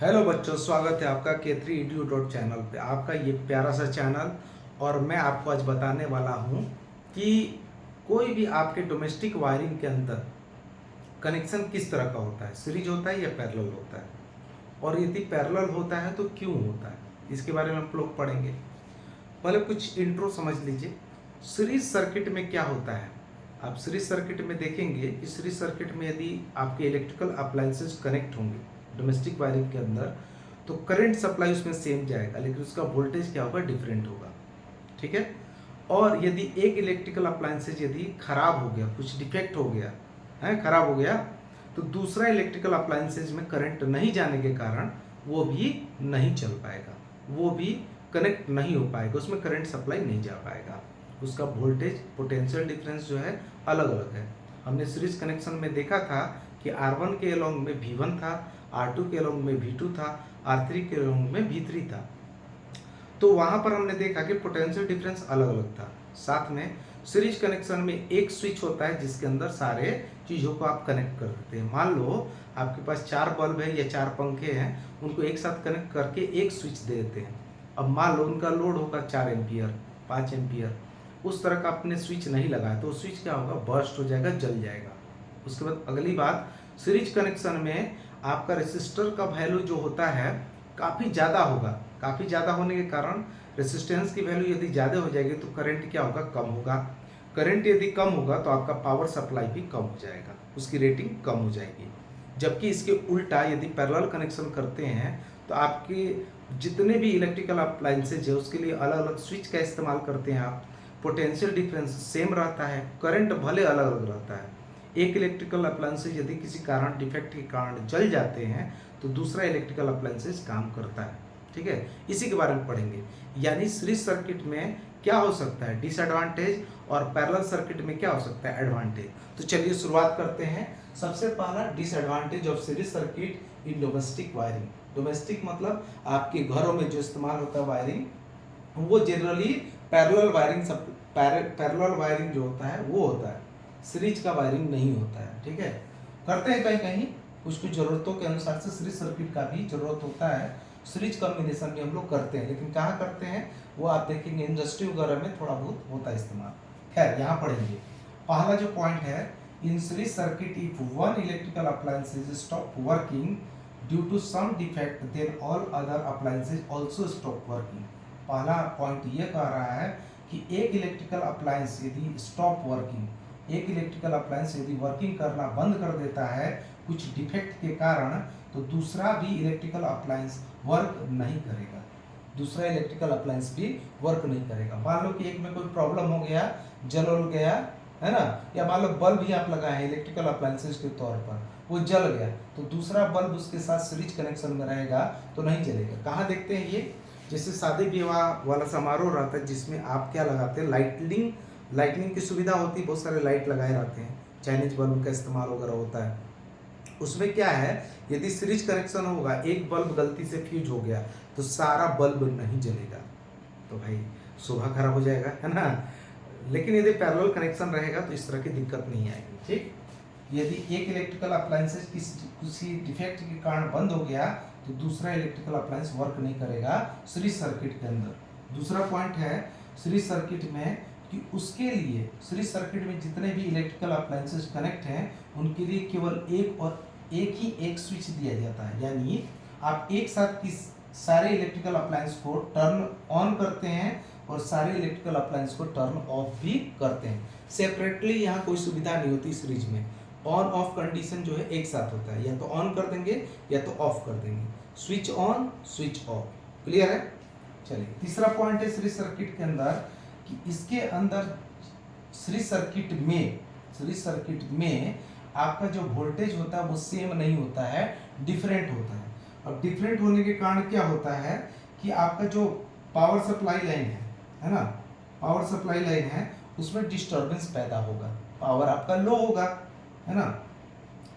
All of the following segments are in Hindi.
हेलो बच्चों, स्वागत है आपका K3 चैनल पे। आपका ये प्यारा सा चैनल। और मैं आपको आज बताने वाला हूँ कि कोई भी आपके डोमेस्टिक वायरिंग के अंदर कनेक्शन किस तरह का होता है, सीरीज होता है या पैरेलल होता है, और यदि पैरेलल होता है तो क्यों होता है, इसके बारे में हम लोग पढ़ेंगे। पहले कुछ इंट्रो समझ लीजिए। सीरीज सर्किट में क्या होता है, आप सीरीज सर्किट में देखेंगे कि सीरीज सर्किट में यदि आपके इलेक्ट्रिकल अप्लायंसेस कनेक्ट होंगे डोमेस्टिक वायरिंग के अंदर, तो करंट सप्लाई उसमें सेम जाएगा, लेकिन उसका वोल्टेज क्या होगा, डिफरेंट होगा। ठीक है। और यदि एक इलेक्ट्रिकल अप्लायंसेज यदि खराब हो गया, कुछ डिफेक्ट हो गया है, खराब हो गया, तो दूसरा इलेक्ट्रिकल अप्लायंसेज में करंट नहीं जाने के कारण वो भी नहीं चल पाएगा, वो भी कनेक्ट नहीं हो पाएगा, उसमें करंट सप्लाई नहीं जा पाएगा, उसका वोल्टेज पोटेंशियल डिफरेंस जो है अलग अलग है। हमने सीरीज कनेक्शन में देखा था कि R1 के अलोंग में V1 था, R2 के अलोंग में V2 था, R3 के अलोंग में V3 था। तो वहां पर हमने देखा कि पोटेंशियल डिफरेंस अलग अलग था। साथ में सीरीज कनेक्शन में एक स्विच होता है जिसके अंदर सारे चीज़ों को आप कनेक्ट कर देते हैं। मान लो आपके पास 4 बल्ब है या 4 पंखे हैं, उनको एक साथ कनेक्ट करके एक स्विच दे देते हैं। अब मान लो उनका लोड होगा 4 एम्पियर, 5 एम्पियर, उस तरह का आपने स्विच नहीं लगाया तो स्विच क्या होगा, बर्स्ट हो जाएगा, जल जाएगा। उसके बाद अगली बात, सीरीज कनेक्शन में आपका रेसिस्टर का वैल्यू जो होता है काफ़ी ज़्यादा होगा। काफ़ी ज़्यादा होने के कारण रेसिस्टेंस की वैल्यू यदि ज़्यादा हो जाएगी तो करंट क्या होगा, कम होगा। करंट यदि कम होगा तो आपका पावर सप्लाई भी कम हो जाएगा, उसकी रेटिंग कम हो जाएगी। जबकि इसके उल्टा यदि पैरेलल कनेक्शन करते हैं तो आपके जितने भी इलेक्ट्रिकल अप्लायंसेज है उसके लिए अलग अलग स्विच का इस्तेमाल करते हैं आप। पोटेंशियल डिफरेंस सेम रहता है, करंट भले अलग अलग रहता है। एक इलेक्ट्रिकल अप्लायंसेज यदि किसी कारण डिफेक्ट के कारण जल जाते हैं तो दूसरा इलेक्ट्रिकल अप्लायंसेज काम करता है। ठीक है, इसी के बारे में पढ़ेंगे। यानी सीरीज सर्किट में क्या हो सकता है, डिसएडवांटेज, और पैरेलल सर्किट में क्या हो सकता है, एडवांटेज। तो चलिए शुरुआत करते हैं। सबसे पहला disadvantage of series circuit in domestic wiring. Domestic मतलब आपके घरों में जो इस्तेमाल होता है वायरिंग, वो जनरली पैरेलल वायरिंग, सब पैरेलल वायरिंग जो होता है वो होता है, सीरीज का वायरिंग नहीं होता है। ठीक है, करते हैं कहीं कहीं कुछ कुछ जरूरतों के अनुसार से सीरीज सर्किट का भी जरूरत होता है, सीरीज कॉम्बिनेशन भी हम लोग करते हैं, लेकिन कहाँ करते हैं वो आप देखेंगे इंडस्ट्री वगैरह में थोड़ा बहुत होता है इस्तेमाल। खैर यहाँ पढ़ेंगे। पहला जो पॉइंट है, in series circuit if one electrical appliances stop working due to some defect then all other appliances also stop working. पहला पॉइंट ये कह रहा है कि एक इलेक्ट्रिकल अप्लायंस यदि स्टॉप वर्किंग, एक इलेक्ट्रिकल अप्लायंस यदि वर्किंग करना बंद कर देता है कुछ डिफेक्ट के कारण, तो दूसरा भी इलेक्ट्रिकल अप्लायंस वर्क नहीं करेगा, दूसरा इलेक्ट्रिकल अप्लायंस भी वर्क नहीं करेगा। मान लो कि एक में कोई प्रॉब्लम हो गया, जल गया है ना, या मान लो बल्ब ही आप लगाए हैं इलेक्ट्रिकल अप्लायंसेस के तौर पर, वो जल गया, तो दूसरा बल्ब उसके साथ सीरीज कनेक्शन में रहेगा तो नहीं जलेगा। कहाँ देखते हैं ये, जैसे शादी विवाह वाला समारोह रहता है जिसमें आप क्या लगाते हैं, लाइटनिंग की सुविधा होती है, बहुत सारे लाइट लगाए रहते हैं, चाइनीज बल्ब का इस्तेमाल वगैरह होता है। उसमें क्या है, यदि सीरीज कनेक्शन होगा, एक बल्ब गलती से फ्यूज हो गया तो सारा बल्ब नहीं जलेगा, तो भाई शोभा खराब हो जाएगा, है ना। लेकिन यदि पैरेलल कनेक्शन रहेगा तो इस तरह की दिक्कत नहीं आएगी। ठीक, यदि एक इलेक्ट्रिकल अप्लायंसेज किसी डिफेक्ट के कारण बंद हो गया तो दूसरा इलेक्ट्रिकल अप्लायंस वर्क नहीं करेगा सीरीज सर्किट के अंदर। दूसरा पॉइंट है सीरीज सर्किट में कि उसके लिए सीरीज सर्किट में जितने भी इलेक्ट्रिकल अप्लायंसेज कनेक्ट हैं उनके लिए केवल एक स्विच दिया जाता है। यानी आप एक साथ किस सारे इलेक्ट्रिकल अप्लायंस को टर्न ऑन करते हैं और सारे इलेक्ट्रिकल अप्लायंस को टर्न ऑफ भी करते हैं। सेपरेटली यहाँ कोई सुविधा नहीं होती सीरीज में। ऑन ऑफ कंडीशन जो है एक साथ होता है, या तो ऑन कर देंगे या तो ऑफ कर देंगे, switch on switch off. Clear है। चलिए तीसरा पॉइंट है सीरीज सर्किट के अंदर कि इसके अंदर सीरीज सर्किट में आपका जो वोल्टेज होता है वो सेम नहीं होता है, डिफरेंट होता है। अब डिफरेंट होने के कारण क्या होता है कि आपका जो पावर सप्लाई लाइन है ना, पावर सप्लाई लाइन है, उसमें डिस्टर्बेंस पैदा होगा, पावर आपका लो होगा, है ना।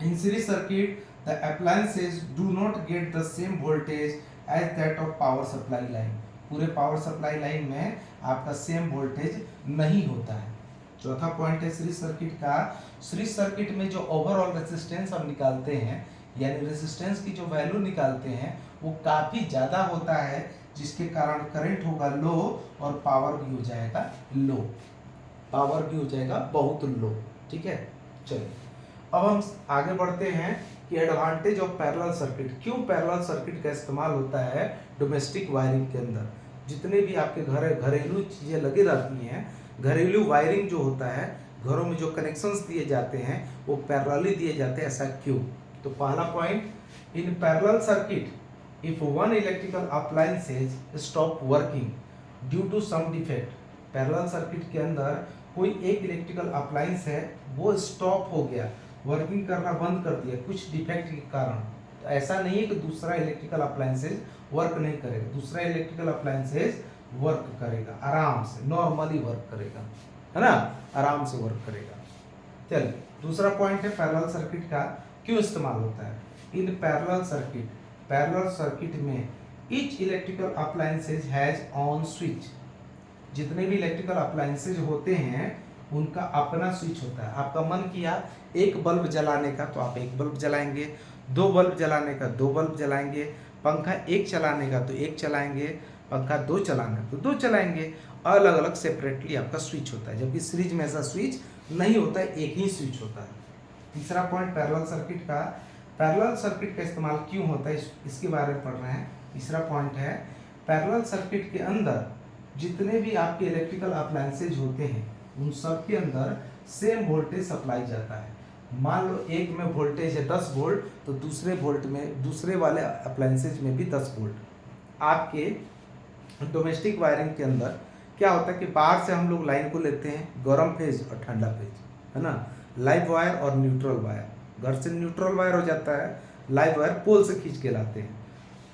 In series circuit the appliances do not get the same voltage as that of power supply line. पूरे पावर सप्लाई लाइन में आपका सेम वोल्टेज नहीं होता है। चौथा पॉइंट है सीरीज सर्किट का, सीरीज सर्किट में जो ओवरऑल रेजिस्टेंस हम निकालते हैं, यानी रेजिस्टेंस की जो वैल्यू निकालते हैं, वो काफ़ी ज़्यादा होता है, जिसके कारण करंट होगा लो और पावर भी हो जाएगा लो, पावर भी हो जाएगा बहुत लो। ठीक है, चलिए अब हम आगे बढ़ते हैं कि एडवांटेज ऑफ पैरेलल सर्किट। क्यों पैरेलल सर्किट का इस्तेमाल होता है डोमेस्टिक वायरिंग के अंदर। जितने भी आपके घरेलू चीज़ें लगी रहती हैं, घरेलू वायरिंग जो होता है, घरों में जो कनेक्शंस दिए जाते हैं वो पैरेलली दिए जाते हैं। ऐसा क्यों? तो पहला point, in parallel circuit if one electrical appliances stop working due to some defect. Parallel circuit के अंदर कोई एक इलेक्ट्रिकल अप्लायंस है, वो स्टॉप हो गया, वर्किंग करना बंद कर दिया कुछ डिफेक्ट के कारण, तो ऐसा नहीं है कि दूसरा इलेक्ट्रिकल अप्लायंसेज वर्क नहीं करेगा। दूसरा इलेक्ट्रिकल अप्लायंसेज वर्क करेगा, आराम से नॉर्मली वर्क करेगा, है ना, आराम से वर्क करेगा। चलिए दूसरा पॉइंट है पैरेलल सर्किट का क्यों इस्तेमाल होता है। In parallel circuit, parallel circuit में each electrical appliances has on switch. जितने भी इलेक्ट्रिकल अप्लायंसेज होते हैं उनका अपना स्विच होता है। आपका मन किया एक बल्ब जलाने का तो आप एक बल्ब जलाएंगे, दो बल्ब जलाने का दो बल्ब जलाएंगे, पंखा एक चलाने का तो एक चलाएंगे, पंखा दो चलाना तो दो चलाएंगे। अलग अलग सेपरेटली आपका स्विच होता है, जबकि सीरीज में ऐसा स्विच नहीं होता है, एक ही स्विच होता है। तीसरा पॉइंट पैरेलल सर्किट का, पैरेलल सर्किट का इस्तेमाल क्यों होता है इसके बारे में पढ़ रहे हैं। तीसरा पॉइंट है पैरेलल सर्किट के अंदर जितने भी आपके इलेक्ट्रिकल अप्लायंसेज होते हैं उन सब के अंदर सेम वोल्टेज सप्लाई जाता है। मान लो एक में वोल्टेज है 10 वोल्ट तो दूसरे वाले अप्लायंसेज में भी 10 वोल्ट। आपके डोमेस्टिक वायरिंग के अंदर क्या होता है कि बाहर से हम लोग लाइन को लेते हैं, गर्म फेज और ठंडा फेज, है ना, लाइव वायर और न्यूट्रल वायर। घर से न्यूट्रल वायर हो जाता है, लाइव वायर पोल से खींच के लाते हैं।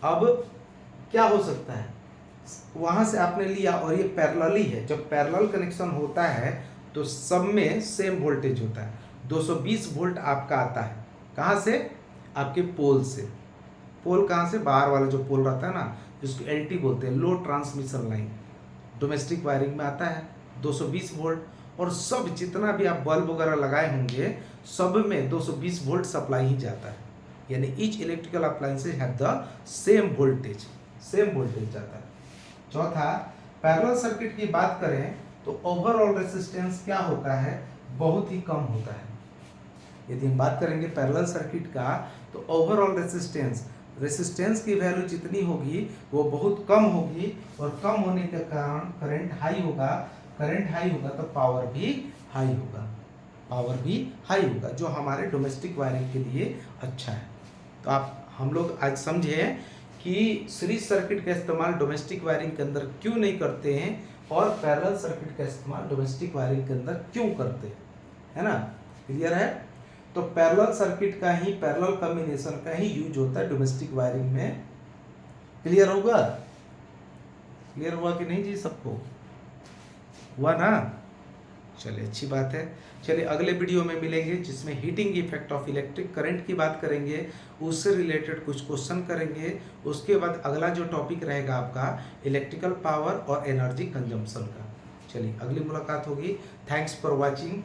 अब क्या हो सकता है, वहाँ से आपने लिया और ये पैरेलली है। जब पैरेलल कनेक्शन होता है तो सब में सेम वोल्टेज होता है। 220 वोल्ट आपका आता है कहाँ से, आपके पोल से। पोल कहाँ से, बाहर वाला जो पोल रहता है ना, जिसको एलटी बोलते हैं, लो ट्रांसमिशन लाइन, डोमेस्टिक वायरिंग में आता है 220 वोल्ट। और सब जितना भी आप बल्ब वगैरह लगाए होंगे सब में 220 वोल्ट सप्लाई ही जाता है, यानी each electrical appliances have the same voltage, same voltage जाता है। चौथा, पैरेलल सर्किट की बात करें तो ओवरऑल रेजिस्टेंस क्या होता है, बहुत ही कम होता है। यदि हम बात करेंगे पैरेलल सर्किट का तो ओवरऑल रेजिस्टेंस की वैल्यू जितनी होगी वो बहुत कम होगी, और कम होने के कारण करंट हाई होगा, करंट हाई होगा तो पावर भी हाई होगा, पावर भी हाई होगा, जो हमारे डोमेस्टिक वायरिंग के लिए अच्छा है। तो हम लोग आज समझे कि सीरीज सर्किट का इस्तेमाल डोमेस्टिक वायरिंग के अंदर क्यों नहीं करते हैं और पैरेलल सर्किट का इस्तेमाल डोमेस्टिक वायरिंग के अंदर क्यों करते हैं, है ना, क्लियर है। तो पैरेलल सर्किट का ही, पैरेलल कॉम्बिनेशन का ही यूज होता है डोमेस्टिक वायरिंग में। क्लियर होगा, क्लियर हुआ कि नहीं जी, सबको हुआ ना, चलिए अच्छी बात है। चलिए अगले वीडियो में मिलेंगे जिसमें heating effect of electric current की बात करेंगे, उससे रिलेटेड कुछ क्वेश्चन करेंगे। उसके बाद अगला जो टॉपिक रहेगा आपका इलेक्ट्रिकल पावर और एनर्जी कंजम्पशन का। चलिए अगली मुलाकात होगी। Thanks for watching.